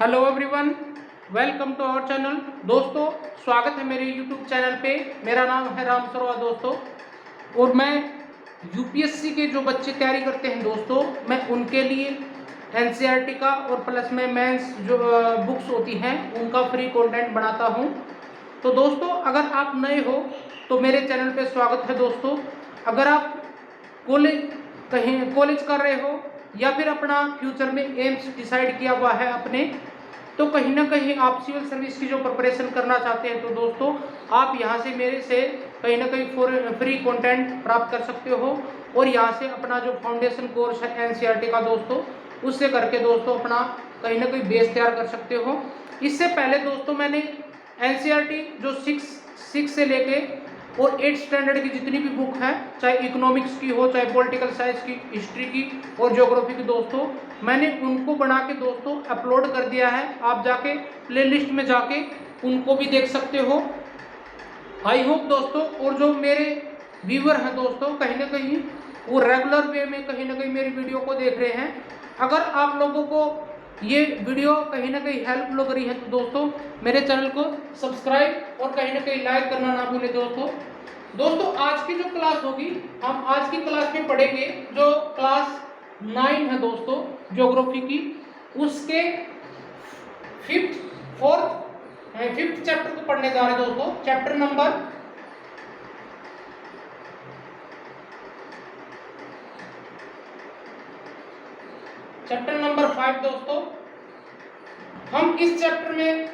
Hello everyone, welcome to our channel. दोस्तों, स्वागत है मेरे यूट्यूब चैनल पे। मेरा नाम है राम सरोवा दोस्तों, और मैं यूपीएससी के जो बच्चे तैयारी करते हैं दोस्तों, मैं उनके लिए एनसीईआरटी का और प्लस में मेंस जो बुक्स होती हैं उनका फ्री कंटेंट बनाता हूं। तो दोस्तों, अगर आप नए हो तो मेरे चैनल पे स्वागत है दोस्तों। अगर आप कॉलेज कर रहे हो या फिर अपना फ्यूचर में एम्स डिसाइड किया हुआ है अपने, तो कहीं ना कहीं आप सिविल सर्विस की जो प्रिपरेशन करना चाहते हैं तो दोस्तों आप यहाँ से मेरे से कहीं ना कहीं फ्री कंटेंट प्राप्त कर सकते हो, और यहाँ से अपना जो फाउंडेशन कोर्स है एनसीईआरटी का दोस्तों, उससे करके दोस्तों अपना कहीं ना कहीं बेस तैयार कर सकते हो। इससे पहले दोस्तों मैंने एनसीईआरटी जो सिक्स से लेके और 8 स्टैंडर्ड की जितनी भी बुक है, चाहे इकोनॉमिक्स की हो, चाहे पॉलिटिकल साइंस की, हिस्ट्री की और ज्योग्राफी की दोस्तों, मैंने उनको बना के दोस्तों अपलोड कर दिया है। आप जाके प्लेलिस्ट में जाके उनको भी देख सकते हो। आई होप दोस्तों, और जो मेरे व्यूअर हैं दोस्तों, कहीं ना कहीं वो रेगुलर वे में कहीं ना कहीं मेरी वीडियो को देख रहे हैं। अगर आप लोगों को ये वीडियो कहीं ना कहीं हेल्प लग रही है तो दोस्तों मेरे चैनल को सब्सक्राइब और कहीं ना कहीं लाइक करना ना भूलें दोस्तों आज की जो क्लास होगी, हम आज की क्लास में पढ़ेंगे जो क्लास 9 है दोस्तों ज्योग्राफी की, उसके फिफ्थ चैप्टर को पढ़ने जा रहे हैं दोस्तों। चैप्टर नंबर 5 दोस्तों। हम इस चैप्टर में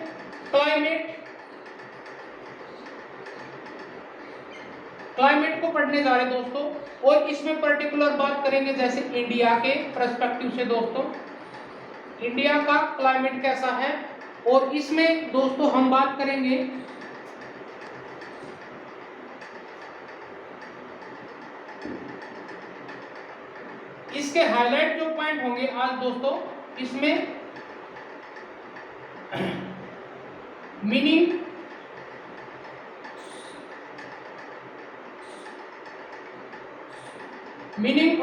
क्लाइमेट को पढ़ने जा रहे हैं दोस्तों, और इसमें पर्टिकुलर बात करेंगे जैसे इंडिया के पर्सपेक्टिव से दोस्तों, इंडिया का क्लाइमेट कैसा है। और इसमें दोस्तों हम बात करेंगे इसके हाईलाइट जो पॉइंट होंगे आज दोस्तों, इसमें meaning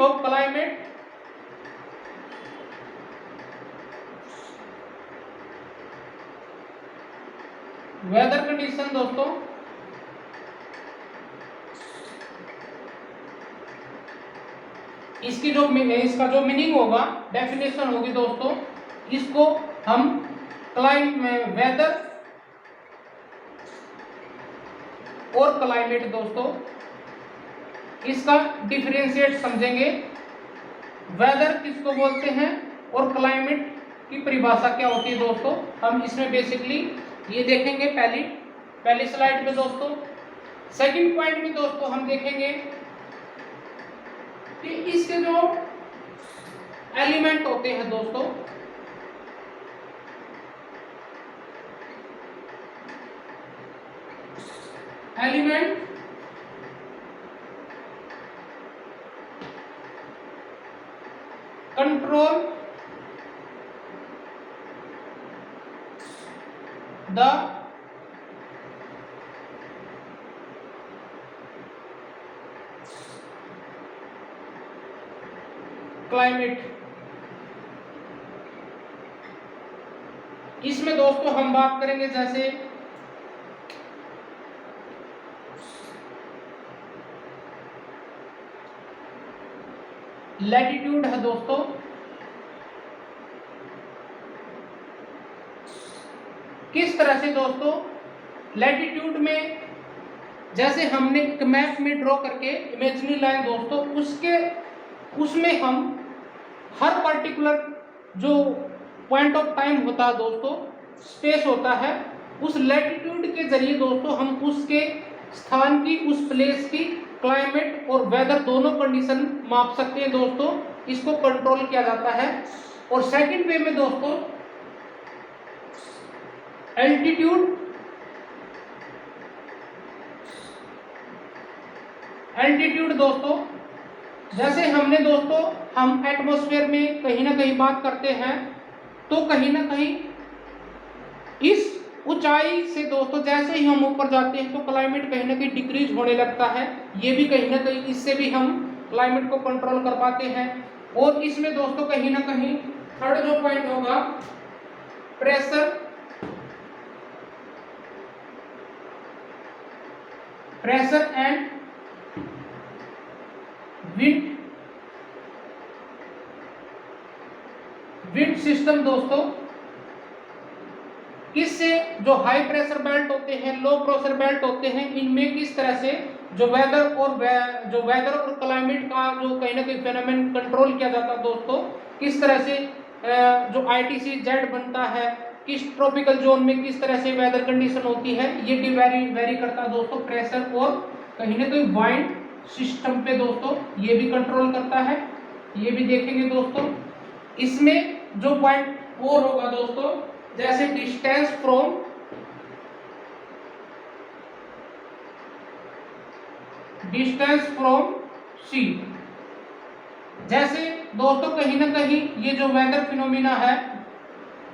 of climate, weather condition दोस्तों, इसका जो मीनिंग होगा, डेफिनेशन होगी दोस्तों, इसको हम वेदर और क्लाइमेट दोस्तों, इसका डिफरेंशिएट समझेंगे। वेदर किसको बोलते हैं और क्लाइमेट की परिभाषा क्या होती है दोस्तों, हम इसमें बेसिकली ये देखेंगे पहली स्लाइड में दोस्तों। सेकंड पॉइंट में दोस्तों हम देखेंगे कि इसके जो एलिमेंट होते हैं दोस्तों, एलिमेंट कंट्रोल द क्लाइमेट। इसमें दोस्तों हम बात करेंगे जैसे लैटिट्यूड है दोस्तों, किस तरह से दोस्तों लैटिट्यूड में, जैसे हमने एक मैप में ड्रॉ करके इमेजिनरी लाइन दोस्तों, उसमें हम हर पर्टिकुलर जो पॉइंट ऑफ टाइम होता है दोस्तों, स्पेस होता है, उस लैटिट्यूड के जरिए दोस्तों हम उसके स्थान की, उस प्लेस की क्लाइमेट और वेदर दोनों कंडीशन माप सकते हैं दोस्तों। इसको कंट्रोल किया जाता है। और सेकंड वे में दोस्तों एल्टीट्यूड दोस्तों, जैसे हम एटमॉस्फेयर में कहीं ना कहीं बात करते हैं, तो कहीं ना कहीं इस ऊंचाई से दोस्तों जैसे ही हम ऊपर जाते हैं तो क्लाइमेट कहीं ना कहीं डिक्रीज होने लगता है। ये भी कहीं ना कहीं, इससे भी हम क्लाइमेट को कंट्रोल कर पाते हैं। और इसमें दोस्तों कहीं ना कहीं थर्ड जो पॉइंट होगा प्रेशर एंड विंड सिस्टम दोस्तों, किससे जो हाई प्रेशर बेल्ट होते हैं, लो प्रेशर बेल्ट होते हैं, इनमें किस तरह से जो वेदर और क्लाइमेट का जो कहीं ना कहीं फेनोमेन कंट्रोल किया जाता है दोस्तों, किस तरह से जो ITC-Z बनता है, किस ट्रॉपिकल जोन में किस तरह से वेदर कंडीशन होती है, ये वेरी करता है दोस्तों प्रेशर और कहीं ना कहीं वाइंड सिस्टम पे दोस्तों, ये भी कंट्रोल करता है, ये भी देखेंगे दोस्तों। इसमें जो पॉइंट और होगा दोस्तों, जैसे डिस्टेंस फ्रॉम सी, जैसे दोस्तों कहीं ना कहीं ये जो वेदर फिनोमिना है,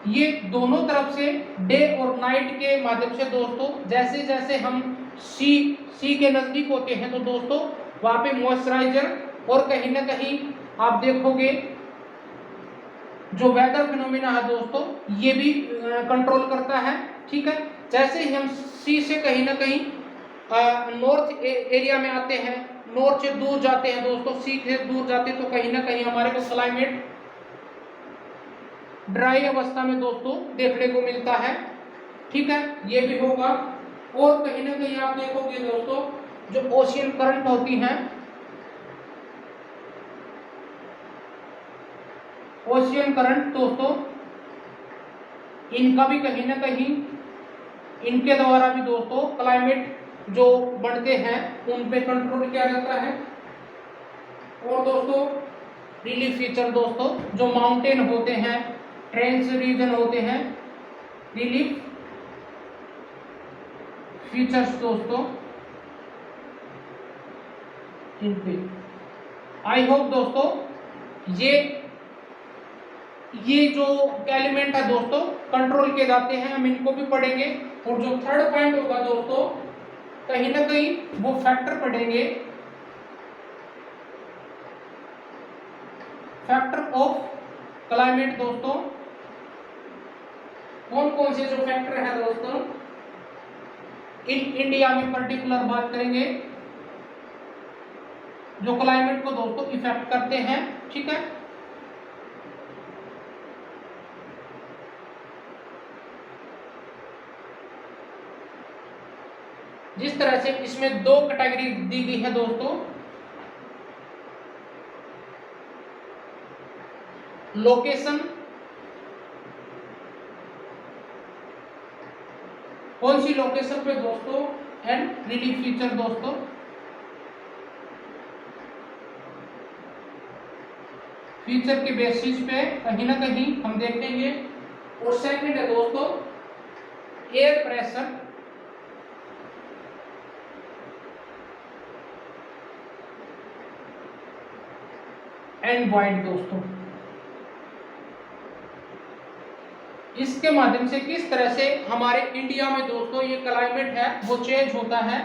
ये दोनों तरफ से डे और नाइट के माध्यम से दोस्तों, जैसे जैसे हम सी के नजदीक होते हैं तो दोस्तों वहां पे मॉइस्चराइजर और कहीं ना कहीं आप देखोगे जो वेदर फिनोमिना है दोस्तों, ये भी कंट्रोल करता है, ठीक है। जैसे ही हम सी से कहीं ना कहीं नॉर्थ एरिया में आते हैं, नॉर्थ से दूर जाते हैं दोस्तों, सी से दूर जाते हैं तो कहीं ना कहीं हमारे को क्लाइमेट ड्राई अवस्था में दोस्तों देखने को मिलता है, ठीक है, ये भी होगा। और कहीं ना कहीं आप देखोगे दोस्तों जो ओशियन करंट होती हैं, ओशियन करंट दोस्तों, इनका भी कहीं ना कहीं इनके द्वारा भी दोस्तों क्लाइमेट जो बनते हैं उन पे कंट्रोल किया जाता है। और दोस्तों रिलीफ फीचर दोस्तों, जो माउंटेन होते हैं, ट्रेंच रीजन होते हैं, रिलीफ फीचर्स दोस्तों इन पे। आई होप दोस्तों ये जो एलिमेंट है दोस्तों कंट्रोल किए जाते हैं, हम इनको भी पढ़ेंगे। और जो थर्ड पॉइंट होगा दोस्तों, कहीं ना कहीं वो फैक्टर पढ़ेंगे, फैक्टर ऑफ क्लाइमेट दोस्तों। कौन कौन से जो फैक्टर है दोस्तों, इन इंडिया में पर्टिकुलर बात करेंगे, जो क्लाइमेट को दोस्तों इफेक्ट करते हैं, ठीक है। जिस तरह से इसमें दो कैटेगरी दी गई है दोस्तों, लोकेशन, कौन सी लोकेशन पे दोस्तों, एंड रिलीफ फीचर दोस्तों। फीचर के बेसिस पे कहीं ना कहीं हम देखेंगे। और सेकंड है दोस्तों एयर प्रेशर, एंड वाइंड दोस्तों। इसके माध्यम से किस तरह से हमारे इंडिया में दोस्तों ये क्लाइमेट है वो चेंज होता है,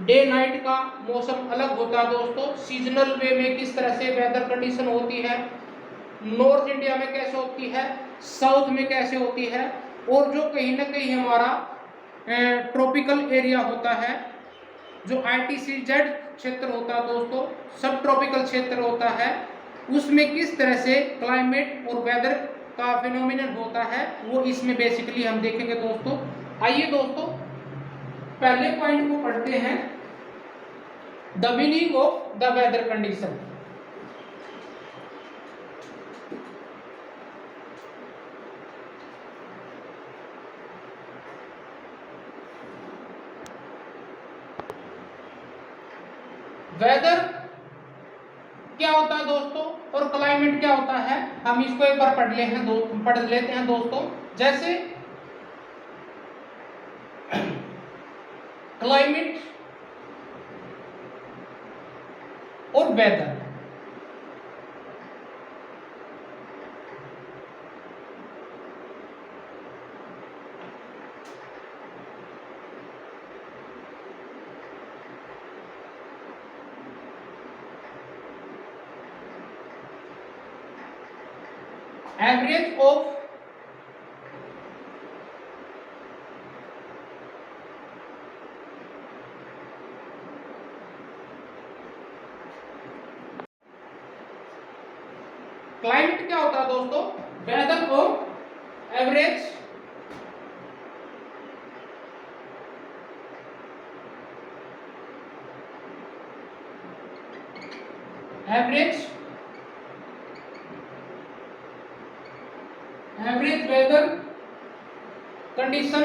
डे नाइट का मौसम अलग होता है दोस्तों, सीजनल वे में किस तरह से वेदर कंडीशन होती है, नॉर्थ इंडिया में कैसे होती है, साउथ में कैसे होती है, और जो कहीं ना कहीं हमारा ट्रॉपिकल एरिया होता है, जो ITC-Z क्षेत्र होता है दोस्तों, सब ट्रॉपिकल क्षेत्र होता है, उसमें किस तरह से क्लाइमेट और वेदर का फिनोमिनन होता है, वो इसमें बेसिकली हम देखेंगे दोस्तों। आइए दोस्तों पहले पॉइंट को पढ़ते हैं, the meaning of the weather condition. Weather क्या होता है दोस्तों और क्लाइमेट क्या होता है, हम इसको एक बार पढ़ लेते हैं दोस्तों। जैसे क्लाइमेट और वेदर, एवरेज ऑफ क्लाइमेट क्या होता है दोस्तों? वेदर को average weather condition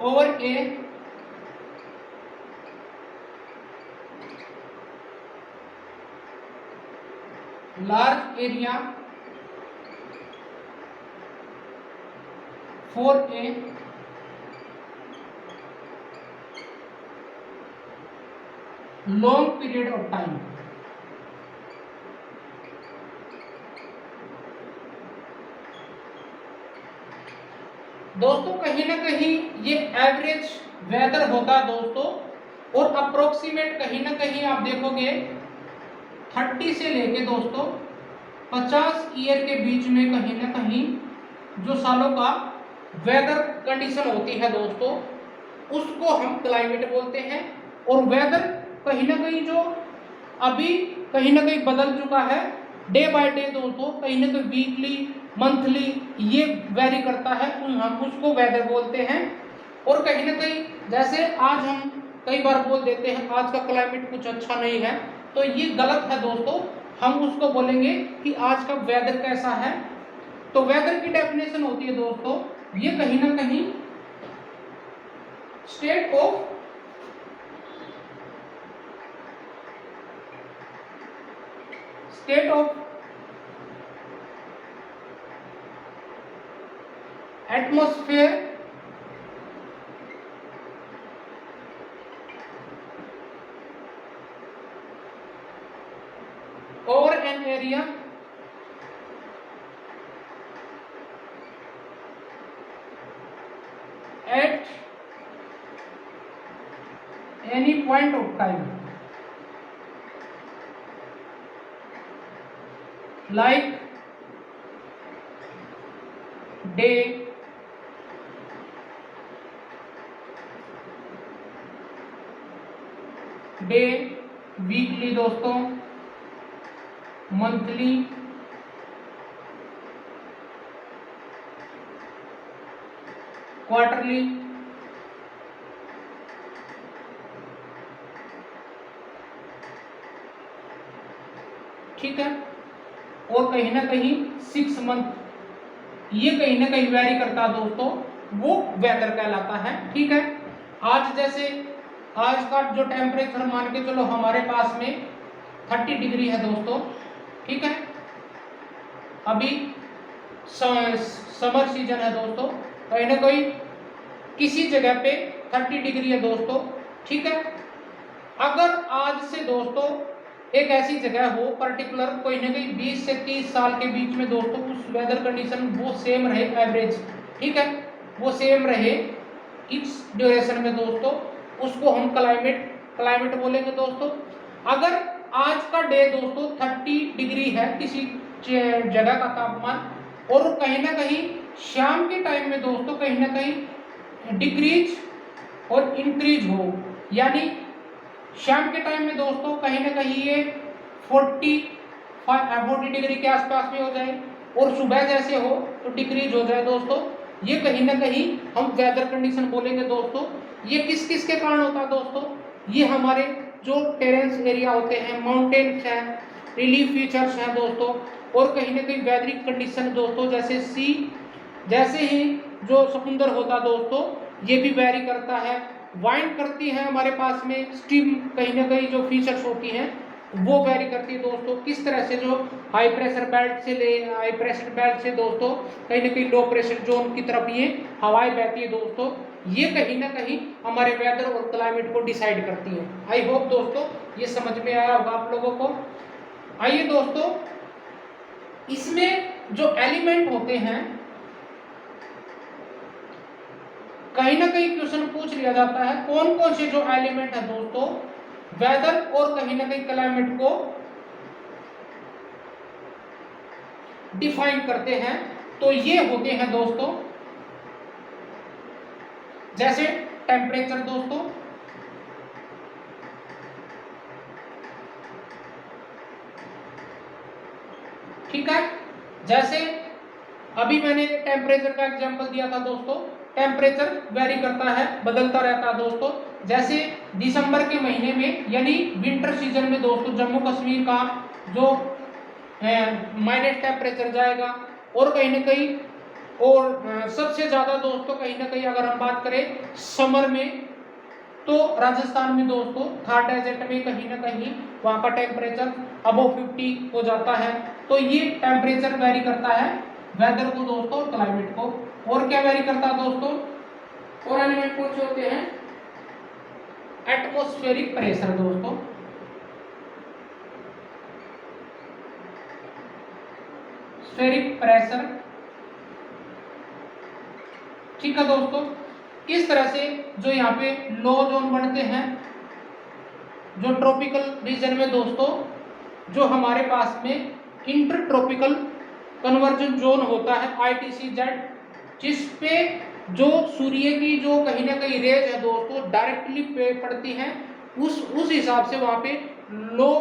over a large area for a long period of time. दोस्तों कहीं ना कहीं ये एवरेज वेदर होता है दोस्तों, और अप्रोक्सीमेट कहीं ना कहीं आप देखोगे 30 से लेके दोस्तों 50 ईयर के बीच में कहीं ना कहीं जो सालों का वेदर कंडीशन होती है दोस्तों, उसको हम क्लाइमेट बोलते हैं। और वेदर कहीं ना कहीं जो अभी कहीं ना कहीं बदल चुका है डे बाय डे दोस्तों, कहीं ना कहीं वीकली मंथली ये वेरी करता है, हम उसको वेदर बोलते हैं। और कहीं ना कहीं जैसे आज हम कई बार बोल देते हैं आज का क्लाइमेट कुछ अच्छा नहीं है, तो ये गलत है दोस्तों। हम उसको बोलेंगे कि आज का वेदर कैसा है। तो वेदर की डेफिनेशन होती है दोस्तों, ये कहीं ना कहीं state of atmosphere over an area at any point of time, like day, weekly दोस्तों, मंथली, क्वार्टरली, ठीक है। और कहीं ना कहीं 6 मंथ, ये कहीं ना कहीं वेरी करता है दोस्तों, वो वेदर कहलाता है, ठीक है। आज जैसे आज का जो टेम्परेचर मान के चलो हमारे पास में 30 डिग्री है दोस्तों, ठीक है। अभी समर सीजन है दोस्तों, कहीं ना कहीं किसी जगह पे 30 डिग्री है दोस्तों, ठीक है। अगर आज से दोस्तों एक ऐसी जगह हो पर्टिकुलर, कोई ना कहीं 20 से 30 साल के बीच में दोस्तों उस वेदर कंडीशन वो सेम रहे एवरेज, ठीक है, वो सेम रहे इस ड्यूरेशन में दोस्तों, उसको हम क्लाइमेट बोलेंगे दोस्तों। अगर आज का डे दोस्तों 30 डिग्री है किसी जगह का तापमान, और कहीं ना कहीं शाम के टाइम में दोस्तों कहीं ना कहीं डिक्रीज और इंक्रीज हो, यानी शाम के टाइम में दोस्तों कहीं ना कहीं ये 40 डिग्री के आसपास में हो जाए, और सुबह जैसे हो तो डिक्रीज हो जाए दोस्तों, ये कहीं ना कहीं हम वेदर कंडीशन बोलेंगे दोस्तों। ये किस किस के कारण होता है दोस्तों? ये हमारे जो टेरेंस एरिया होते हैं, माउंटेन्स हैं, रिलीफ फीचर्स हैं दोस्तों, और कहीं ना कहीं वेदरिंग कंडीशन दोस्तों, जैसे सी, जैसे ही जो समुद्र होता है दोस्तों ये भी वेरी करता है, वाइंड करती है हमारे पास में, स्टीम कहीं ना कहीं जो फीचर्स होती हैं वो वेरी करती है दोस्तों। किस तरह से जो हाई प्रेशर बेल्ट से दोस्तों कहीं ना कहीं लो प्रेशर जोन की तरफ ये हवाएं बहती है दोस्तों, ये कहीं ना कहीं हमारे वेदर और क्लाइमेट को डिसाइड करती है। आई होप दोस्तों ये समझ में आया होगा आप लोगों को। आइए दोस्तों, इसमें जो एलिमेंट होते हैं कहीं ना कहीं क्वेश्चन पूछ लिया जाता है, कौन कौन से जो एलिमेंट है दोस्तों वेदर और कहीं ना कहीं क्लाइमेट को डिफाइन करते हैं। तो ये होते हैं दोस्तों, जैसे टेम्परेचर दोस्तों, ठीक है। जैसे अभी मैंने टेम्परेचर का एग्जांपल दिया था दोस्तों, टेम्परेचर वेरी करता है, बदलता रहता है दोस्तों। जैसे दिसंबर के महीने में यानी विंटर सीजन में दोस्तों जम्मू कश्मीर का जो माइनस टेम्परेचर जाएगा, और कहीं ना कहीं और सबसे ज़्यादा दोस्तों कहीं ना कहीं अगर हम बात करें समर में, तो राजस्थान में दोस्तों थार डेजर्ट में कहीं ना कहीं वहाँ का टेम्परेचर अबव 50 हो जाता है। तो ये टेम्परेचर वेरी करता है वेदर को दोस्तों, क्लाइमेट को। और क्या वेरी करता है दोस्तों, और एलिमेंट कौन से होते हैं, एटमॉस्फेरिक प्रेशर दोस्तों। स्फेरिक प्रेशर, ठीक है दोस्तों। इस तरह से जो यहाँ पे लो जोन बनते हैं, जो ट्रॉपिकल रीजन में दोस्तों जो हमारे पास में इंटर ट्रॉपिकल कन्वर्जन जोन होता है ITCZ, जिसपे जो सूर्य की जो कहीं ना कहीं रेज है दोस्तों डायरेक्टली पड़ती हैं, उस हिसाब से वहाँ पे लो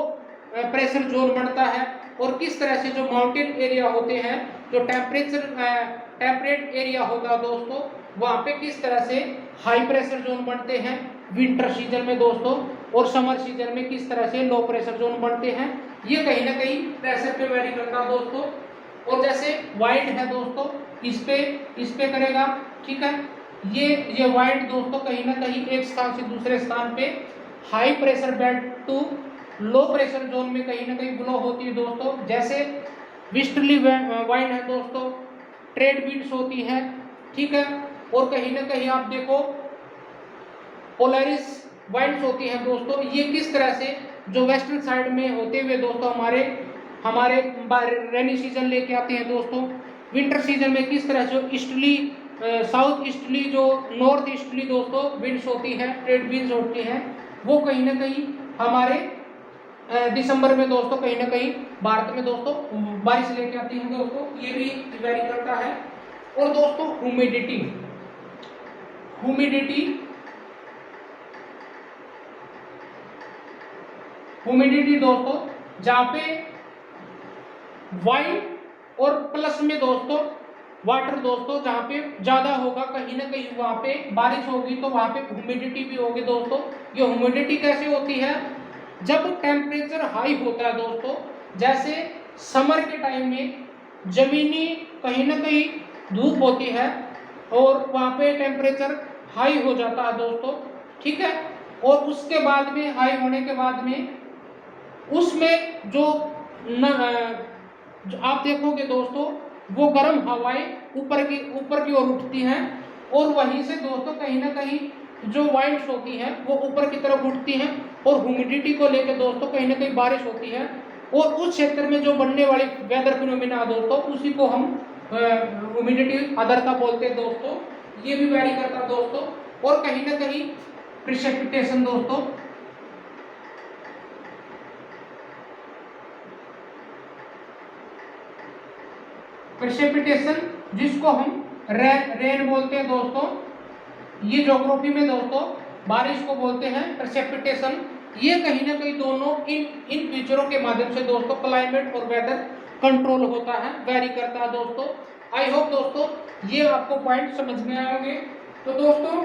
प्रेशर जोन बनता है। और किस तरह से जो माउंटेन एरिया होते हैं, जो टेम्परेट एरिया होता है दोस्तों, वहाँ पे किस तरह से हाई प्रेशर जोन बनते हैं विंटर सीजन में दोस्तों, और समर सीजन में किस तरह से लो प्रेशर जोन बनते हैं, ये कहीं ना कहीं प्रेशर पे वेरी करता है दोस्तों। और जैसे वाइड है दोस्तों, इस पे करेगा, ठीक है। ये वाइड दोस्तों कहीं ना कहीं एक स्थान से दूसरे स्थान पे high pressure belt to low pressure zone में कहीं ना कहीं ब्लो होती है दोस्तों। जैसे वेस्टर्ली वाइंड है दोस्तों, ट्रेड विंड्स होती है, ठीक है। और कहीं ना कहीं आप देखो पोलरिस वाइंड्स होती हैं दोस्तों। ये किस तरह से जो वेस्टर्न साइड में होते हुए दोस्तों हमारे रेनी सीजन लेके आते हैं दोस्तों। विंटर सीजन में किस तरह से ईस्टली साउथ ईस्टली जो नॉर्थ ईस्टली दोस्तों विंड्स होती हैं, ट्रेड विंड्स होती हैं, वो कहीं ना कहीं हमारे दिसंबर में दोस्तों कहीं ना कहीं भारत में दोस्तों बारिश लेके आती हैं दोस्तों। ये भी वेरी करता है। और दोस्तों ह्यूमिडिटी दोस्तों, जहाँ पे वाइन और प्लस में दोस्तों वाटर दोस्तों जहाँ पे ज्यादा होगा, कहीं ना कहीं वहाँ पे बारिश होगी तो वहाँ पे ह्यूमिडिटी भी होगी दोस्तों। ये ह्यूमिडिटी कैसे होती है, जब टेम्परेचर हाई होता है दोस्तों, जैसे समर के टाइम में जमीनी कहीं ना कहीं धूप होती है और वहाँ पे टेम्परेचर हाई हो जाता है दोस्तों, ठीक है। और उसके बाद में हाई होने के बाद में उसमें जो आप देखोगे दोस्तों वो गर्म हवाएं ऊपर की ओर उठती हैं, और वहीं से दोस्तों कहीं ना कहीं जो वाइंड्स होती हैं वो ऊपर की तरफ उठती हैं, और ह्यूमिडिटी को लेकर दोस्तों कहीं ना कहीं बारिश होती है। और उस क्षेत्र में जो बनने वाली वेदर फिनोमिना दोस्तों उसी को हम ह्यूमिडिटी आर्द्रता बोलते हैं दोस्तों। ये भी वेरी करता है दोस्तों। और कहीं ना कहीं प्रेसिपिटेशन दोस्तों, प्रेसिपिटेशन जिसको हम रेन बोलते हैं दोस्तों, ये ज्योग्राफी में दोस्तों बारिश को बोलते हैं प्रेसिपिटेशन। ये कहीं ना कहीं दोनों इन फीचरों के माध्यम से दोस्तों क्लाइमेट और वेदर कंट्रोल होता है, वेरी करता है दोस्तों। आई होप दोस्तों ये आपको पॉइंट समझ में आए होंगे। तो दोस्तों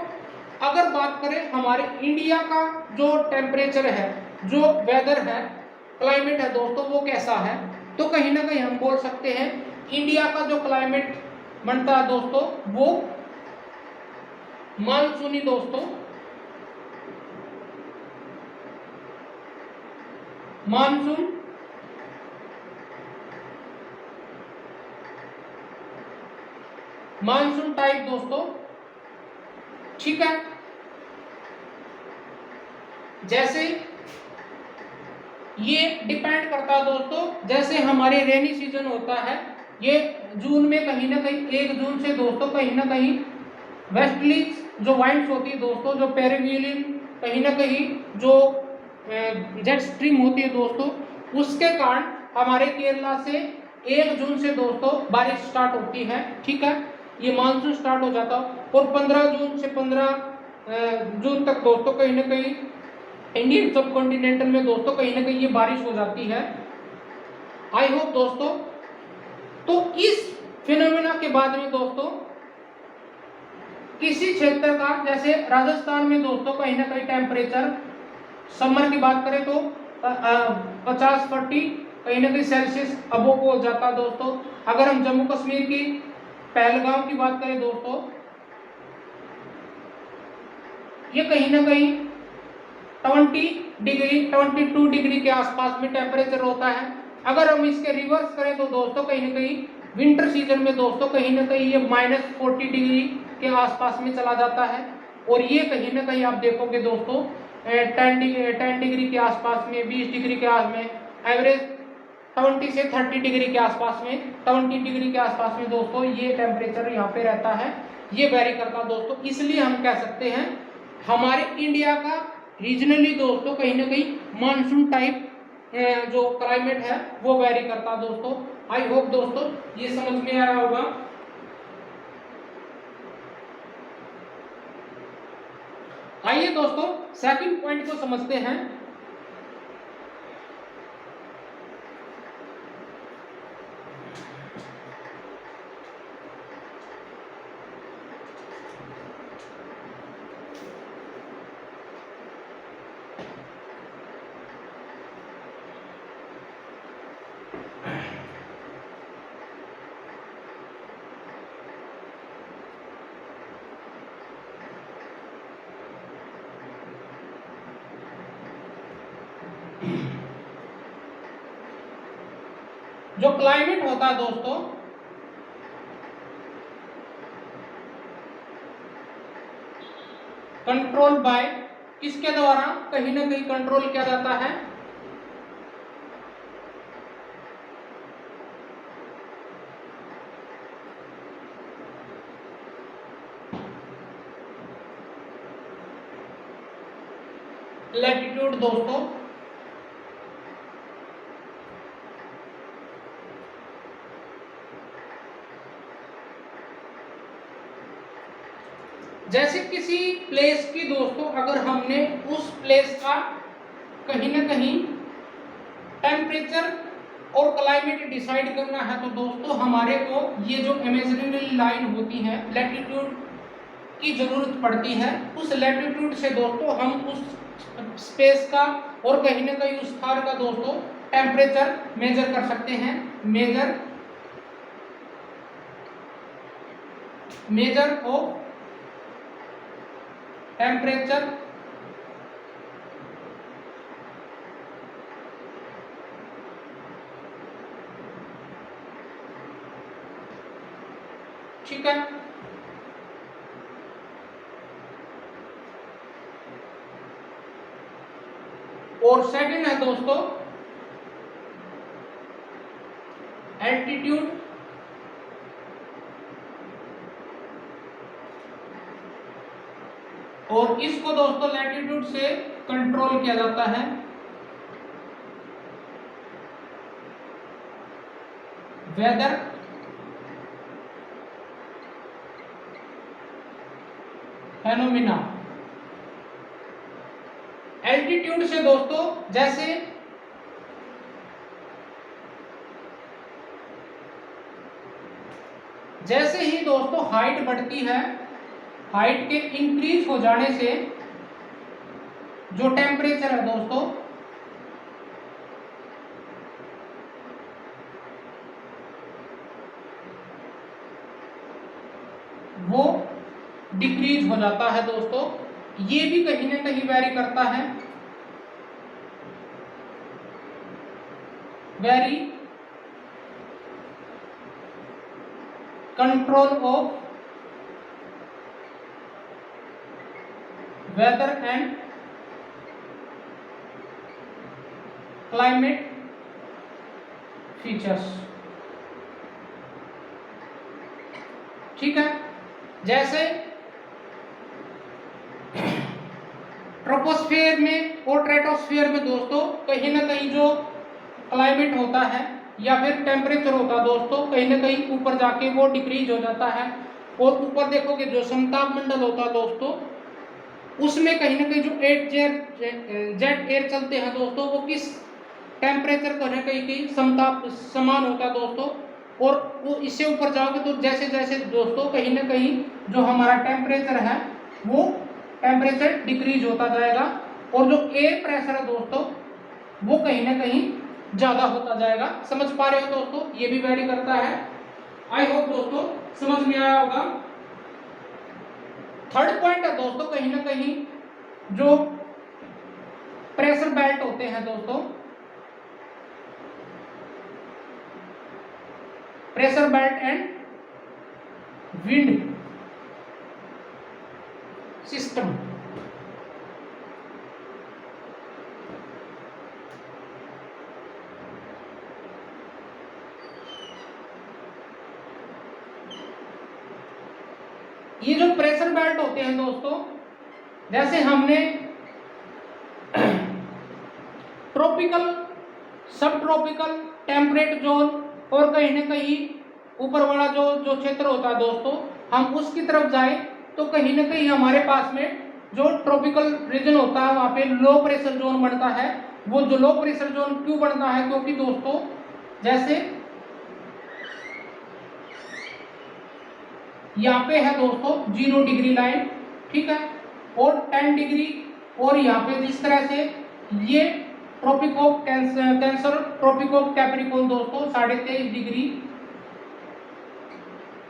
अगर बात करें हमारे इंडिया का जो टेम्परेचर है, जो वेदर है, क्लाइमेट है दोस्तों, वो कैसा है, तो कहीं ना कहीं हम बोल सकते हैं इंडिया का जो क्लाइमेट बनता है दोस्तों वो मानसूनी दोस्तों, मानसून टाइप दोस्तों, ठीक है। जैसे ये डिपेंड करता है दोस्तों, जैसे हमारे रेनी सीजन होता है ये जून में कहीं ना कहीं 1 जून से दोस्तों कहीं ना कहीं वेस्टली जो वाइंड्स होती है दोस्तों, जो पेरिविलियन कहीं ना कहीं जो जेट स्ट्रीम होती है दोस्तों, उसके कारण हमारे केरला से 1 जून से दोस्तों बारिश स्टार्ट होती है, ठीक है। ये मानसून स्टार्ट हो जाता है और 15 जून से 15 जून तक दोस्तों कहीं ना कहीं इंडियन सब कॉन्टिनेंटल में दोस्तों कहीं ना कहीं ये बारिश हो जाती है। आई होप दोस्तों तो इस फिनोमेना के बाद में दोस्तों किसी क्षेत्र का, जैसे राजस्थान में दोस्तों कहीं ना कहीं टेम्परेचर समर की बात करें तो 50-40 कहीं ना कहीं सेल्सियस अबोव हो जाता है दोस्तों। अगर हम जम्मू कश्मीर की पहलगाम की बात करें दोस्तों, ये कहीं ना कहीं 22 डिग्री के आसपास में टेम्परेचर होता है। अगर हम इसके रिवर्स करें तो दोस्तों कहीं ना कहीं विंटर सीजन में दोस्तों कहीं ना कहीं ये -40 डिग्री के आसपास में चला जाता है। और ये कहीं ना कहीं आप देखोगे दोस्तों 10 डिग्री के आसपास में, 20 डिग्री के आसपास में, एवरेज 20 से 30 डिग्री के आसपास में, 20 डिग्री के आसपास में दोस्तों ये टेम्परेचर यहाँ पे रहता है। ये वेरी करता है दोस्तों। इसलिए हम कह सकते हैं हमारे इंडिया का रीजनली दोस्तों कहीं ना कहीं मानसून टाइप जो क्लाइमेट है वो वेरी करता है दोस्तों। आई होप दोस्तों ये समझ में आ रहा होगा। आइए दोस्तों सेकंड पॉइंट को समझते हैं। जो क्लाइमेट होता है दोस्तों कंट्रोल बाय, किसके द्वारा कहीं ना कहीं कंट्रोल किया जाता है? लैटिट्यूड दोस्तों। जैसे किसी प्लेस की दोस्तों अगर हमने उस प्लेस का कहीं ना कहीं टेम्परेचर और क्लाइमेट डिसाइड करना है तो दोस्तों हमारे को ये जो इमेजिनरी लाइन होती है लैटिट्यूड की जरूरत पड़ती है। उस लैटिट्यूड से दोस्तों हम उस स्पेस का और कहीं ना कहीं उस स्थान का दोस्तों टेम्परेचर मेजर कर सकते हैं। मेजर ऑफ टेम्परेचर ठीक है। और सेकंड है दोस्तों एल्टीट्यूड। और इसको दोस्तों लैटिट्यूड से कंट्रोल किया जाता है। Weather phenomena. एल्टीट्यूड से दोस्तों जैसे ही दोस्तों हाइट बढ़ती है, हाइट के इंक्रीज हो जाने से जो टेम्परेचर है दोस्तों वो डिक्रीज हो जाता है दोस्तों। ये भी कहीं ना कहीं वेरी करता है। Vary control of weather and climate features ठीक है। जैसे ट्रोपोस्फेयर में और स्ट्रेटोस्फेयर में दोस्तों कहीं ना कहीं जो क्लाइमेट होता है या फिर टेम्परेचर होता है दोस्तों कहीं ना कहीं ऊपर जाके वो डिक्रीज हो जाता है। और ऊपर देखोगे जो समताप मंडल होता है दोस्तों उसमें कहीं ना कहीं जो जेट एयर चलते हैं दोस्तों वो किस टेम्परेचर को कहीं समताप समान होता है दोस्तों और वो इससे ऊपर जाओगे तो जैसे जैसे दोस्तों कहीं ना कहीं जो हमारा टेम्परेचर है वो टेम्परेचर डिक्रीज होता जाएगा, और जो एयर प्रेशर है दोस्तों वो कहीं ना कहीं ज़्यादा होता जाएगा। समझ पा रहे हो दोस्तों, ये भी वेरी करता है। आई होप दोस्तों समझ में आया होगा। थर्ड पॉइंट है दोस्तों कहीं ना कहीं जो प्रेशर बेल्ट होते हैं दोस्तों, pressure belt and wind system. ये जो प्रेशर बेल्ट होते हैं दोस्तों, जैसे हमने ट्रॉपिकल, सब ट्रॉपिकल, टेम्परेट जोन और कहीं ना कहीं ऊपर वाला जो क्षेत्र होता है दोस्तों, हम उसकी तरफ जाए तो कहीं ना कहीं हमारे पास में जो ट्रॉपिकल रीजन होता है वहाँ पे लो प्रेशर जोन बनता है। वो जो लो प्रेशर जोन क्यों बनता है, क्योंकि दोस्तों जैसे यहाँ पे है दोस्तों 0 डिग्री लाइन, ठीक है, और 10 डिग्री, और यहाँ पे जिस तरह से ये tropic of cancer, tropic of capricorn दोस्तों 23.5 डिग्री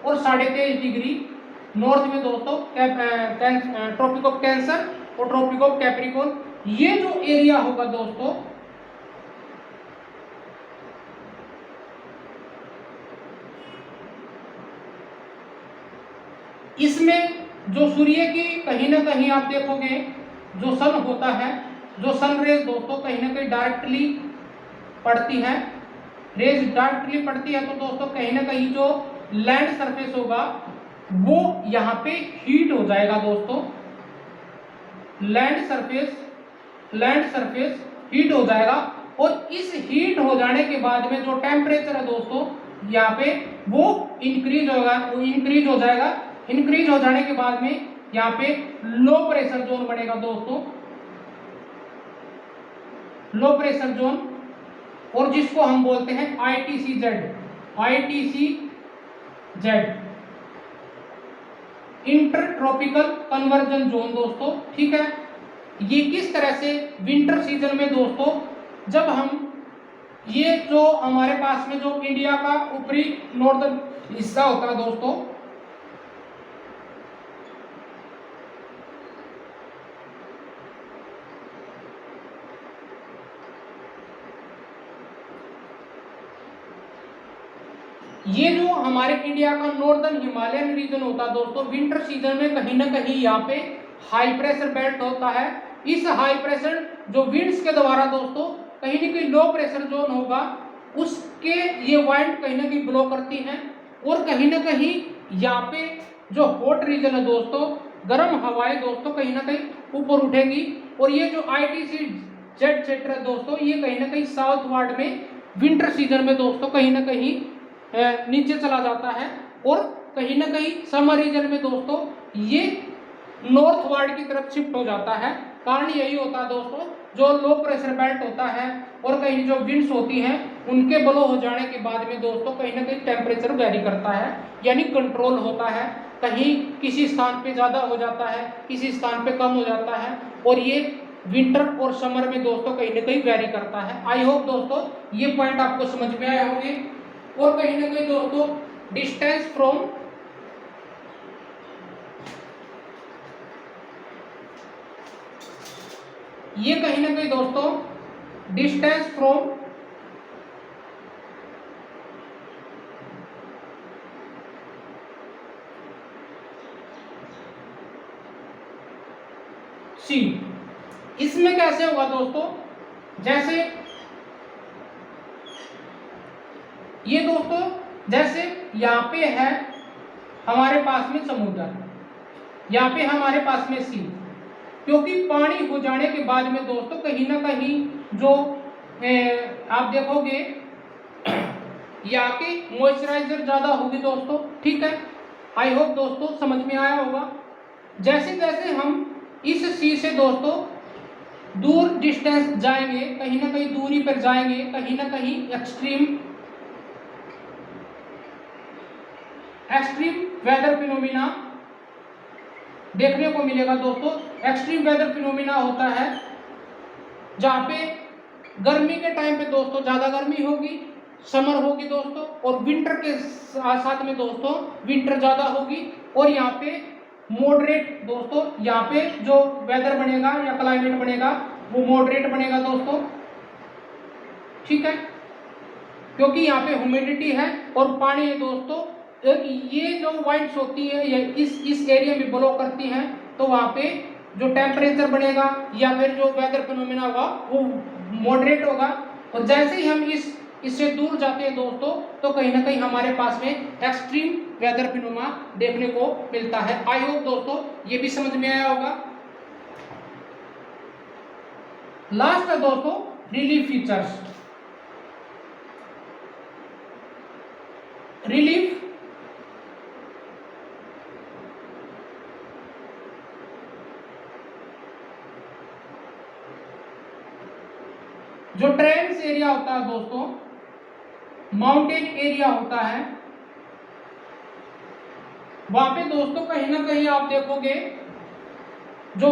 और 23.5 डिग्री नॉर्थ में दोस्तों ट्रॉपिक ऑफ कैंसर और ट्रॉपिक ऑफ कैप्रिकॉर्न। ये जो एरिया होगा दोस्तों इसमें जो सूर्य की कहीं ना कहीं आप देखोगे जो सन होता है, जो सन रेज दोस्तों कहीं ना कहीं डायरेक्टली पड़ती है, रेज डायरेक्टली पड़ती है, तो दोस्तों कहीं ना कहीं जो लैंड सरफेस होगा वो यहाँ पे हीट हो जाएगा दोस्तों। लैंड सरफेस हीट हो जाएगा, और इस हीट हो जाने के बाद में जो टेम्परेचर है दोस्तों यहाँ पे वो इंक्रीज हो जाएगा। इंक्रीज हो जाने के बाद में यहाँ पे लो प्रेशर जोन बनेगा दोस्तों, लो प्रेशर जोन, और जिसको हम बोलते हैं ITCZ, inter tropical conversion zone दोस्तों, ठीक है। ये किस तरह से विंटर सीजन में दोस्तों, जब हम ये जो हमारे पास में जो इंडिया का ऊपरी नॉर्दर्न हिस्सा होता है दोस्तों, ये जो हमारे इंडिया का नॉर्दर्न हिमालयन रीजन होता है दोस्तों, विंटर सीजन में कहीं ना कहीं यहाँ पे हाई प्रेशर बेल्ट होता है। इस हाई प्रेशर जो विंड्स के द्वारा दोस्तों कहीं ना कहीं लो प्रेशर जोन होगा उसके ये वाइंड कहीं ना कहीं ब्लो करती हैं, और कहीं ना कहीं यहाँ पे जो हॉट रीजन है दोस्तों, गर्म हवाएं दोस्तों कहीं ना कहीं ऊपर उठेंगी, और ये जो ITCZ क्षेत्र है दोस्तों ये कहीं ना कहीं साउथ वार्ड में विंटर सीजन में दोस्तों कहीं ना कहीं नीचे चला जाता है, और कहीं ना कहीं समर रीजन में दोस्तों ये नॉर्थ वार्ड की तरफ शिफ्ट हो जाता है। कारण यही होता है दोस्तों, जो लो प्रेशर बेल्ट होता है और कहीं जो विंड्स होती हैं उनके ब्लो हो जाने के बाद में दोस्तों कहीं ना कहीं टेम्परेचर वेरी करता है, यानी कंट्रोल होता है। कहीं किसी स्थान पे ज़्यादा हो जाता है, किसी स्थान पे कम हो जाता है, और ये विंटर और समर में दोस्तों कहीं ना कहीं वेरी करता है। आई होप दोस्तों ये पॉइंट आपको समझ में आए होंगे। और कहीं ना कहीं दोस्तों डिस्टेंस फ्रॉम ये कहीं ना कहीं दोस्तों डिस्टेंस फ्रॉम सी, इसमें कैसे होगा दोस्तों, जैसे ये दोस्तों जैसे यहाँ पे है हमारे पास में समुद्र, यहाँ पे हमारे पास में सी, क्योंकि पानी हो जाने के बाद में दोस्तों कहीं ना कहीं जो आप देखोगे यहाँ की मॉइस्चराइजर ज़्यादा होगी दोस्तों, ठीक है। आई होप दोस्तों समझ में आया होगा। जैसे जैसे हम इस सी से दोस्तों दूर डिस्टेंस जाएंगे, कहीं ना कहीं दूरी पर जाएंगे, कहीं ना कहीं एक्सट्रीम एक्सट्रीम वेदर फिनोमिना देखने को मिलेगा दोस्तों। एक्सट्रीम वेदर फिनोमिना होता है जहाँ पे गर्मी के टाइम पे दोस्तों ज़्यादा गर्मी होगी, समर होगी दोस्तों, और विंटर के साथ में दोस्तों विंटर ज़्यादा होगी, और यहाँ पे मॉडरेट दोस्तों, यहाँ पे जो वेदर बनेगा या क्लाइमेट बनेगा वो मॉडरेट बनेगा दोस्तों, ठीक है, क्योंकि यहाँ पे ह्यूमिडिटी है और पानी है दोस्तों। ये जो वाइंड्स होती है ये इस एरिया में ब्लो करती हैं, तो वहाँ पे जो टेम्परेचर बनेगा या फिर जो वेदर फिनोमिना होगा वो मॉडरेट होगा। और जैसे ही हम इससे दूर जाते हैं दोस्तों तो कहीं ना कहीं हमारे पास में एक्सट्रीम वेदर फिनोमिना देखने को मिलता है। आई होप दोस्तों ये भी समझ में आया होगा। लास्ट है दोस्तों रिलीफ फीचर्स। रिलीफ जो ट्रेंड्स एरिया होता है दोस्तों, माउंटेन एरिया होता है, वहां पे दोस्तों कहीं ना कहीं आप देखोगे जो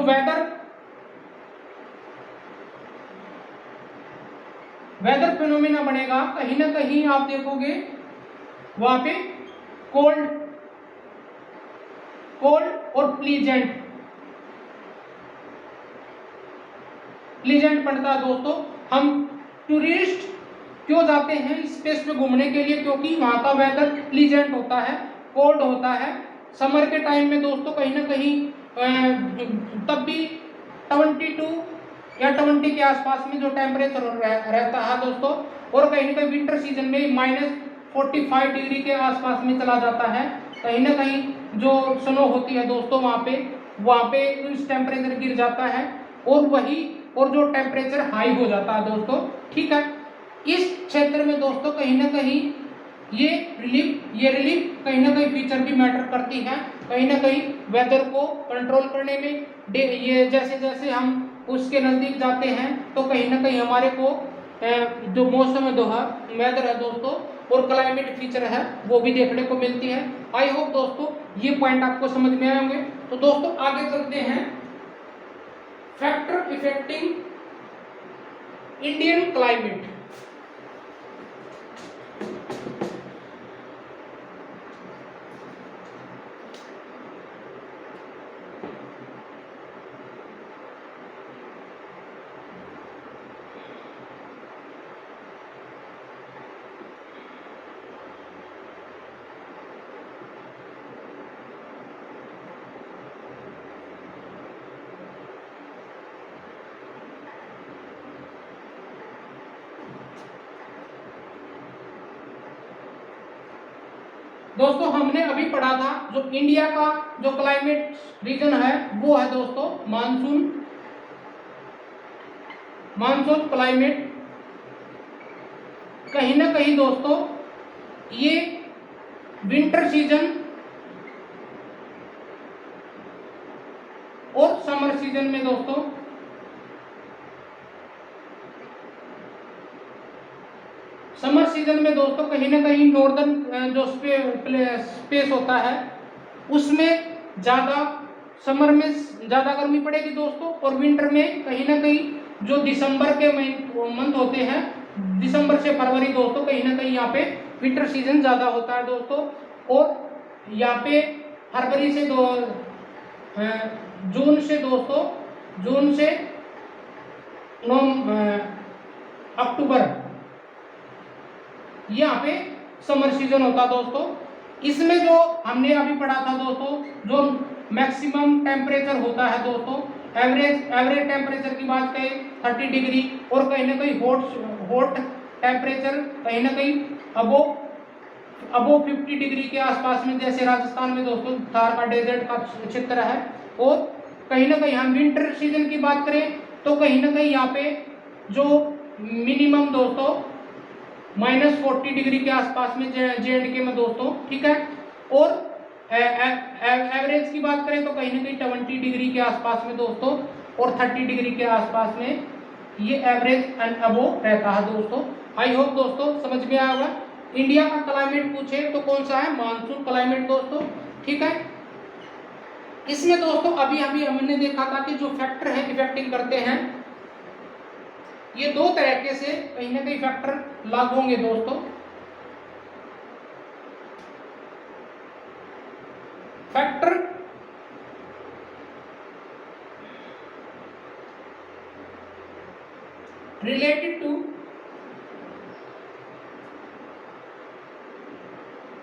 वेदर फिनोमिना बनेगा, कहीं ना कहीं आप देखोगे वहां पे कोल्ड और प्लीजेंट पड़ता है दोस्तों। हम टूरिस्ट क्यों जाते हैं स्पेस पे घूमने के लिए? क्योंकि वहाँ का वेदर प्लीजेंट होता है, कोल्ड होता है। समर के टाइम में दोस्तों कहीं ना कहीं तब भी 22 या 20 के आसपास में जो टेम्परेचर रहता है दोस्तों, और कहीं ना कहीं विंटर सीजन में -45 डिग्री के आसपास में चला जाता है। कहीं ना कहीं जो स्नो होती है दोस्तों वहाँ पे इस टेम्परेचर गिर जाता है और जो टेम्परेचर हाई हो जाता है दोस्तों, ठीक है। इस क्षेत्र में दोस्तों कहीं ना कहीं ये रिलीफ कहीं ना कहीं फीचर भी मैटर करती है, कहीं ना कहीं वेदर को कंट्रोल करने में। ये जैसे जैसे हम उसके नज़दीक जाते हैं तो कहीं ना कहीं हमारे को जो मौसम है वेदर है दोस्तों और क्लाइमेट फीचर है वो भी देखने को मिलती है। आई होप दोस्तों ये पॉइंट आपको समझ में आए होंगे। तो दोस्तों आगे चलते हैं फैक्टर इफेक्टिंग इंडियन क्लाइमेट। दोस्तों हमने अभी पढ़ा था जो इंडिया का जो क्लाइमेट रीजन है वो है दोस्तों मानसून क्लाइमेट। कहीं ना कहीं दोस्तों ये विंटर सीजन और समर सीजन में दोस्तों समर सीजन में दोस्तों कहीं ना कहीं नॉर्दर्न जो स्पेस होता है उसमें ज़्यादा, समर में ज़्यादा गर्मी पड़ेगी दोस्तों, और विंटर में कहीं ना कहीं जो दिसंबर के मंथ होते हैं, दिसंबर से फरवरी दोस्तों कहीं ना कहीं यहाँ पे विंटर सीजन ज़्यादा होता है दोस्तों। और यहाँ पे फरवरी से जून से अक्टूबर यहाँ पे समर सीजन होता दोस्तों। इसमें जो हमने अभी पढ़ा था दोस्तों जो मैक्सिमम टेम्परेचर होता है दोस्तों, एवरेज टेम्परेचर की बात करें 30 डिग्री, और कहीं ना कहीं हॉट टेम्परेचर कहीं ना कहीं अबो 50 डिग्री के आसपास में, जैसे राजस्थान में दोस्तों थार का डेजर्ट का क्षेत्र है। और कहीं ना कहीं हम विंटर सीजन की बात करें तो कहीं ना कहीं यहाँ पे जो मिनिमम दोस्तों -40 डिग्री के आसपास में J&K में दोस्तों, ठीक है। और एवरेज की बात करें तो कहीं ना कहीं 20 डिग्री के आसपास में दोस्तों, और 30 डिग्री के आसपास में ये एवरेज एंड अबो रहता है दोस्तों। आई होप दोस्तों समझ में आया होगा। इंडिया का क्लाइमेट पूछे तो कौन सा है, मानसून क्लाइमेट दोस्तों। ठीक है, इसमें दोस्तों अभी अभी हमने देखा था कि जो फैक्टर है इफेक्टिंग करते हैं, ये दो तरीके से कहीं ना कहीं फैक्टर लागू होंगे दोस्तों। Factor related to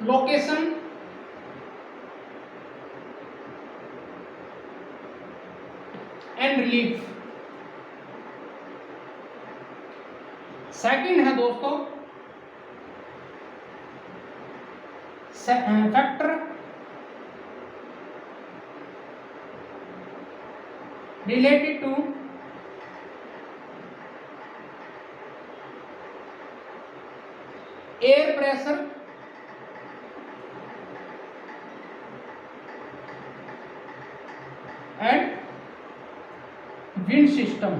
location and relief। Second है दोस्तों factor related to air pressure and wind system.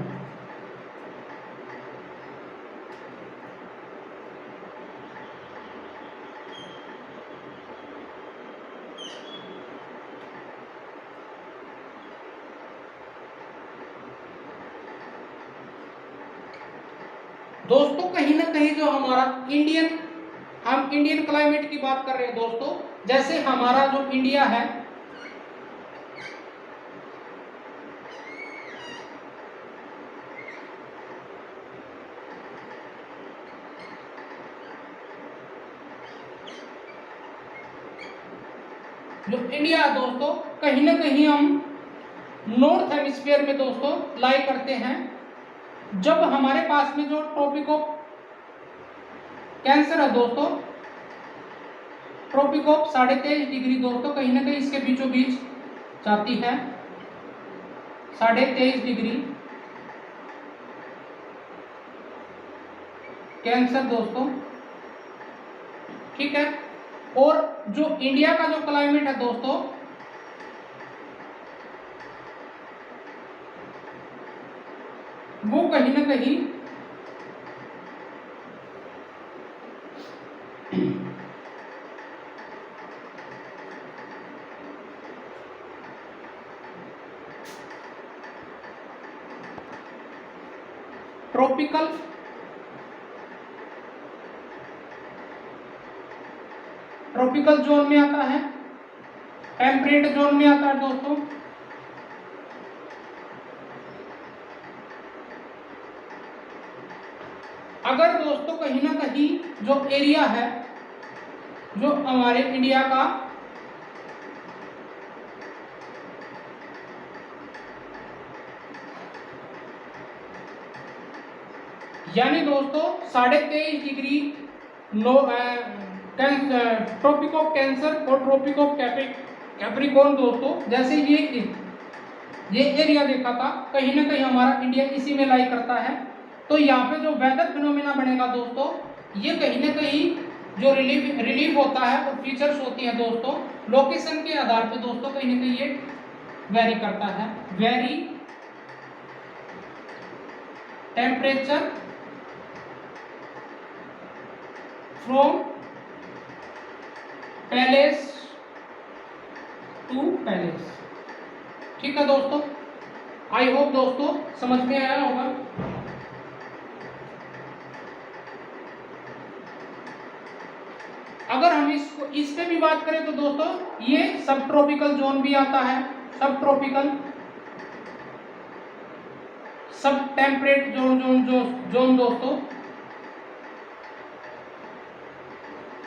दोस्तों कहीं ना कहीं जो हमारा हम इंडियन क्लाइमेट की बात कर रहे हैं दोस्तों, जैसे हमारा जो इंडिया है, जो इंडिया है दोस्तों, कहीं ना कहीं हम नॉर्थ हेमिस्फीयर में दोस्तों लाई करते हैं। जब हमारे पास में जो ट्रॉपिक ऑफ कैंसर है दोस्तों, ट्रॉपिक ऑफ 23.5 डिग्री दोस्तों कहीं ना कहीं इसके बीचों बीच जाती है, 23.5 डिग्री कैंसर दोस्तों। ठीक है, और जो इंडिया का जो क्लाइमेट है दोस्तों, वो कहीं ना कहीं ट्रॉपिकल जोन में आता है, टेम्परेट जोन में आता है दोस्तों। अगर दोस्तों कहीं ना कहीं जो एरिया है जो हमारे इंडिया का यानी दोस्तों 23.5 डिग्री ट्रॉपिक ऑफ कैंसर और ट्रॉपिक ऑफ कैप्रिकॉर्न दोस्तों, जैसे ये एरिया देखा था, कहीं ना कहीं हमारा इंडिया इसी में लाई करता है। तो यहाँ पे जो वेदर फिनोमेना बनेगा दोस्तों, ये कहीं ना कहीं जो रिलीफ होता है और फीचर्स होती हैं दोस्तों, लोकेशन के आधार पे दोस्तों कहीं ना कहीं ये वेरी करता है। Vary temperature from place to place. ठीक है दोस्तों, आई होप दोस्तों समझ में आया होगा। अगर हम इस पे भी बात करें तो दोस्तों ये सब ट्रॉपिकल जोन भी आता है, सब ट्रॉपिकल सब टेम्परेट जोन दोस्तों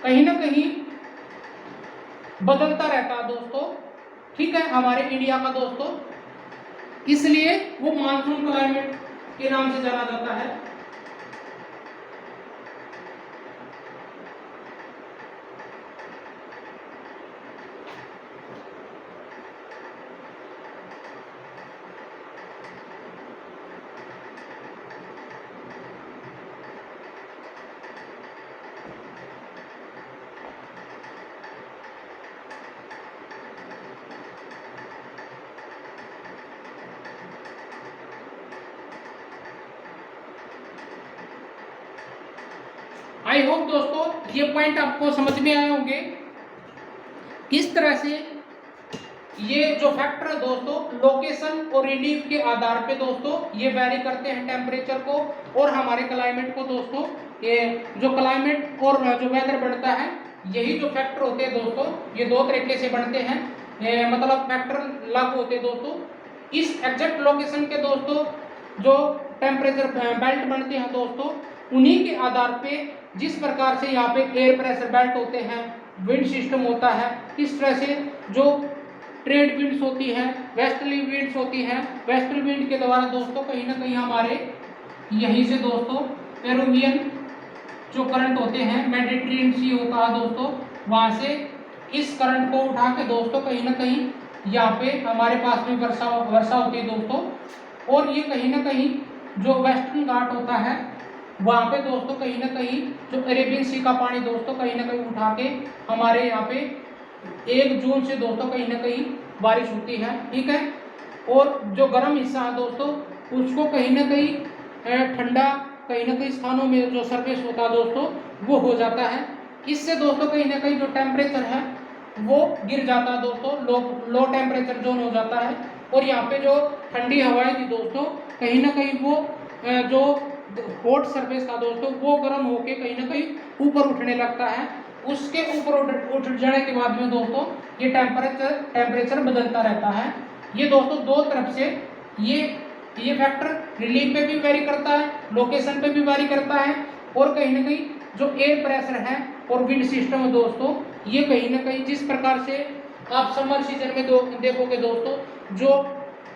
कहीं ना कहीं बदलता रहता है दोस्तों। ठीक है, हमारे इंडिया का दोस्तों, इसलिए वो मानसून क्लाइमेट के नाम से जाना जाता है। आई होप दोस्तों ये पॉइंट आपको समझ में आए होंगे। किस तरह से ये जो फैक्टर है दोस्तों लोकेशन और रिलीफ के आधार पे दोस्तों ये वैरी करते हैं टेम्परेचर को और हमारे क्लाइमेट को दोस्तों। ये जो क्लाइमेट और जो वेदर बनता है यही जो फैक्टर होते हैं दोस्तों ये दो तरीके से बनते हैं, मतलब फैक्टर लागू होते हैं दोस्तों। इस एग्जैक्ट लोकेशन के दोस्तों जो टेम्परेचर बेल्ट बनते हैं दोस्तों उन्हीं के आधार पे जिस प्रकार से यहाँ पे एयर प्रेशर बेल्ट होते हैं, विंड सिस्टम होता है, इस तरह से जो ट्रेड विंड्स होती हैं, वेस्टर्ली विंड्स होती हैं, वेस्टर्ली विंड के द्वारा दोस्तों कहीं ना कहीं हमारे यहीं से दोस्तों पेरुवियन जो करंट होते हैं, मेडिटेरियन सी होता है दोस्तों, वहाँ से इस करंट को उठा के दोस्तों कहीं ना कहीं यहाँ पे हमारे पास में वर्षा होती है दोस्तों। और ये कहीं ना कहीं जो वेस्टर्न घाट होता है वहाँ पे दोस्तों कहीं ना कहीं जो अरेबियन सी का पानी दोस्तों कहीं ना कहीं उठा के हमारे यहाँ पे 1 जून से दोस्तों कहीं ना कहीं बारिश होती है, ठीक है। और जो गर्म हिस्सा है दोस्तों उसको कहीं ना कहीं ठंडा कहीं ना कहीं स्थानों में जो सरफेस होता है दोस्तों वो हो जाता है। इससे दोस्तों कहीं ना कहीं जो टेम्परेचर है वो गिर जाता है दोस्तों, लो टेम्परेचर जोन हो जाता है। और यहाँ पे जो ठंडी हवाएं थी दोस्तों कहीं ना कहीं वो जो हॉट सरफेस था दोस्तों वो गर्म होके कहीं ना कहीं ऊपर उठने लगता है। उसके ऊपर उठ जाने के बाद में दोस्तों ये टेम्परेचर बदलता रहता है। ये दोस्तों दो तरफ से ये फैक्टर रिलीफ पे भी वेरी करता है, लोकेशन पे भी वेरी करता है। और कहीं ना कहीं जो एयर प्रेशर है और विंड सिस्टम है दोस्तों ये कहीं ना कहीं जिस प्रकार से आप समर सीजन में देखोगे दोस्तों जो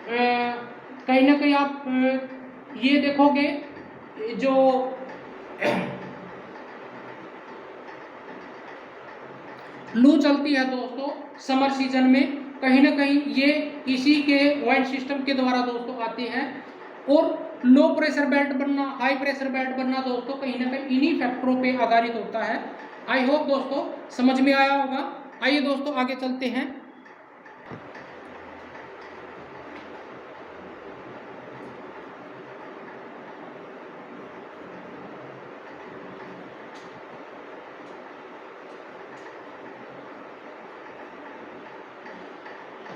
कहीं ना कहीं आप ये देखोगे जो लू चलती है दोस्तों समर सीजन में कहीं ना कहीं ये इसी के वाइंड सिस्टम के द्वारा दोस्तों आती है। और लो प्रेशर बेल्ट बनना, हाई प्रेशर बेल्ट बनना दोस्तों कहीं ना कहीं इन्हीं फैक्टरों पे आधारित होता है। आई होप दोस्तों समझ में आया होगा। आइए दोस्तों आगे चलते हैं।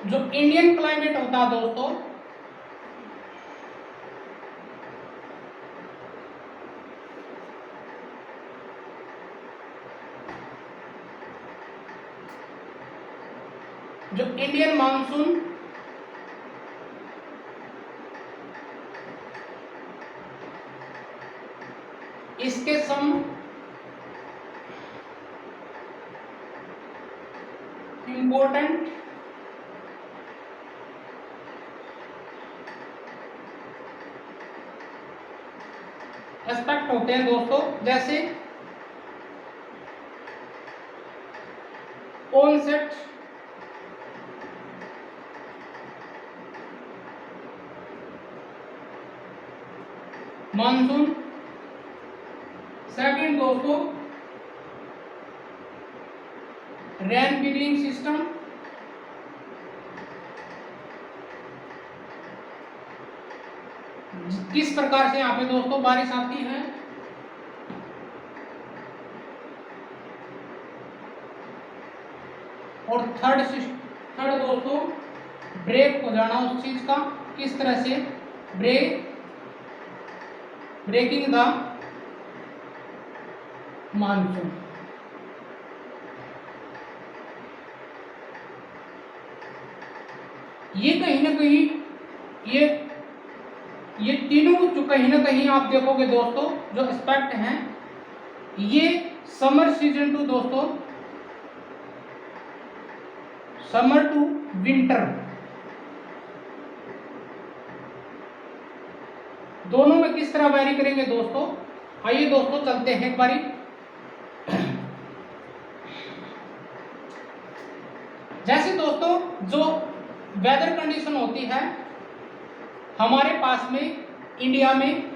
जो इंडियन क्लाइमेट होता है दोस्तों जो इंडियन मानसून इसके सम इम्पोर्टेंट एस्पेक्ट होते हैं दोस्तों, जैसे ऑनसेट, मानसून, सेकंड दोस्तों रेन बीडिंग सिस्टम, किस प्रकार से यहाँ पे दोस्तों बारिश आती है। और थर्ड दोस्तों ब्रेक हो जाना उस चीज का, किस तरह से ब्रेकिंग द मानसून। ये कहीं ना कहीं ये तीनों जो कहीं ना कहीं आप देखोगे दोस्तों जो एस्पेक्ट हैं ये समर सीजन टू दोस्तों समर टू विंटर दोनों में किस तरह वैरी करेंगे दोस्तों। आइए दोस्तों चलते हैं एक बारी। जैसे दोस्तों जो वेदर कंडीशन होती है हमारे पास में इंडिया में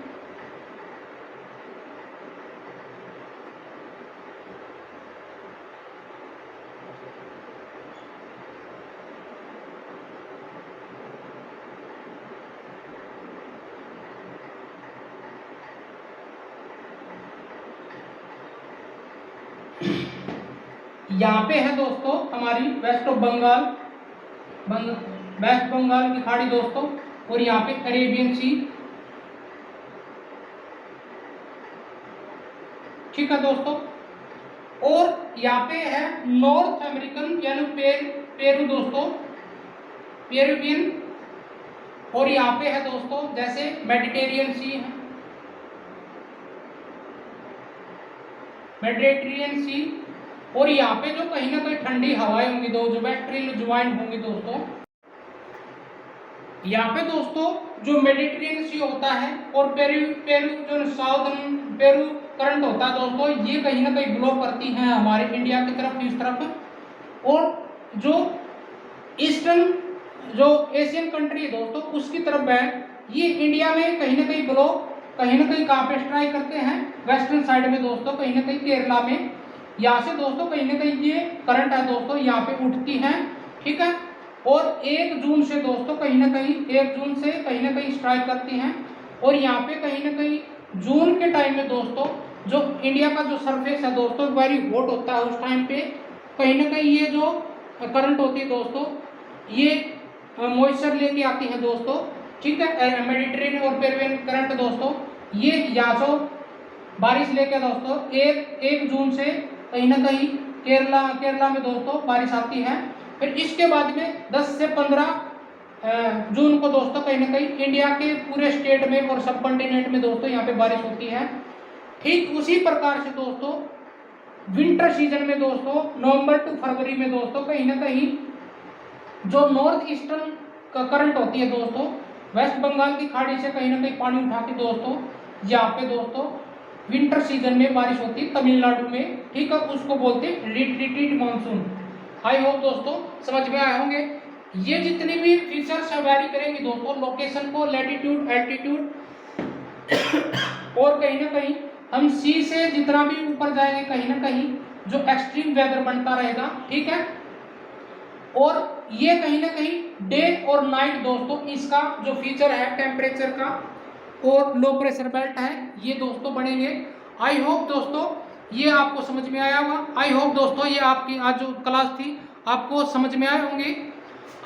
यहाँ पे है दोस्तों हमारी वेस्ट बंगाल की खाड़ी दोस्तों, और यहाँ पे अरेबियन सी, ठीक है दोस्तों। और यहाँ पे है नॉर्थ अमेरिकन यानी पेरू दोस्तों, पेरुवियन, और यहाँ पे है दोस्तों जैसे मेडिटेरियन सी है, मेडिटेरियन सी, और यहाँ पे जो कहीं ना कहीं ठंडी हवाएं होंगी जो वेस्टर्न ज्वाइंट होंगी दोस्तों। यहाँ पे दोस्तों जो मेडिटेरियन सी होता है और पेरू जो साउथर्न पेरू करंट होता है दोस्तों, ये कहीं ना कहीं ब्लो करती हैं हमारे इंडिया की तरफ, इस तरफ, और जो ईस्टर्न जो एशियन कंट्री है दोस्तों उसकी तरफ है, ये इंडिया में कहीं ना कहीं ब्लो कहीं ना कहीं कहाँ पे स्ट्राइक करते हैं, वेस्टर्न साइड में दोस्तों, कहीं ना कहीं केरला में। यहाँ से दोस्तों कहीं ना कहीं ये करंट है दोस्तों यहाँ पे उठती हैं, ठीक है। और 1 जून से दोस्तों कहीं ना कहीं स्ट्राइक करती हैं, और यहाँ पे कहीं ना कहीं जून के टाइम में दोस्तों जो इंडिया का जो सरफेस है दोस्तों वेरी हॉट होता है, उस टाइम पे कहीं ना कहीं ये जो करंट होती है दोस्तों ये मॉइस्चर लेके आती है दोस्तों, ठीक है। मेडिटेरियन और पेरुवियन करंट दोस्तों ये यहाँ से बारिश लेके दोस्तों 1 जून से कहीं ना कहीं केरला में दोस्तों बारिश आती है। फिर इसके बाद में 10 से 15 जून को दोस्तों कहीं ना कहीं इंडिया के पूरे स्टेट में और सब कॉन्टिनेंट में दोस्तों यहाँ पे बारिश होती है। ठीक उसी प्रकार से दोस्तों विंटर सीजन में दोस्तों नवंबर टू फरवरी में दोस्तों कहीं ना कहीं जो नॉर्थ ईस्टर्न करंट होती है दोस्तों वेस्ट बंगाल की खाड़ी से कहीं ना कहीं पानी उठा के दोस्तों यहाँ पे दोस्तों विंटर सीजन में बारिश होती है तमिलनाडु में, ठीक है, उसको बोलते हैं रिट्रीटेड मानसून। आई होप दोस्तों समझ में आए होंगे। ये जितनी भी फीचर्स वेरी करेंगे दोस्तों लोकेशन को, लैटिट्यूड एल्टीट्यूड, और कहीं ना कहीं हम सी से जितना भी ऊपर जाएंगे कहीं ना कहीं जो एक्सट्रीम वेदर बनता रहेगा, ठीक है। और ये कहीं ना कहीं डे और नाइट दोस्तों इसका जो फीचर है टेम्परेचर का और लो प्रेशर बेल्ट है ये दोस्तों बनेंगे। आई होप दोस्तों ये आपको समझ में आया होगा। आई होप दोस्तों ये आपकी आज जो क्लास थी आपको समझ में आए होंगे।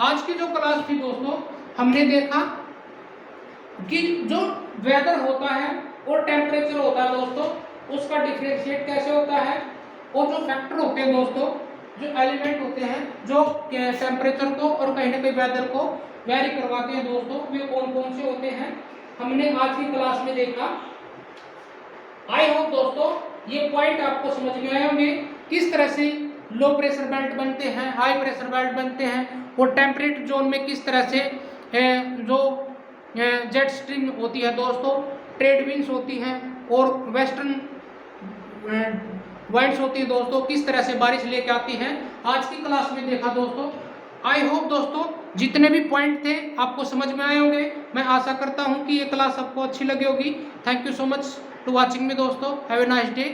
आज की जो क्लास थी दोस्तों हमने देखा कि जो वेदर होता है और टेम्परेचर होता है दोस्तों उसका डिफरेंशिएट कैसे होता है, और जो फैक्टर होते हैं दोस्तों जो एलिमेंट होते हैं जो टेम्परेचर को और कहीं ना कहीं वेदर को वेरी करवाते हैं दोस्तों वे कौन कौन से होते हैं हमने आज की क्लास में देखा। आई होप दोस्तों ये पॉइंट आपको समझ में आए होंगे किस तरह से लो प्रेशर बेल्ट बनते हैं, हाई प्रेशर बेल्ट बनते हैं, और टेम्परेट जोन में किस तरह से जो जेट स्ट्रीम होती है दोस्तों, ट्रेड विंड्स होती हैं और वेस्टर्न वाइंड्स होती है दोस्तों किस तरह से बारिश लेके आती है, आज की क्लास में देखा दोस्तों। आई होप दोस्तों जितने भी पॉइंट थे आपको समझ में आए होंगे। मैं आशा करता हूं कि ये क्लास आपको अच्छी लगी होगी। Thank you so much to watching me दोस्तों। Have a nice day.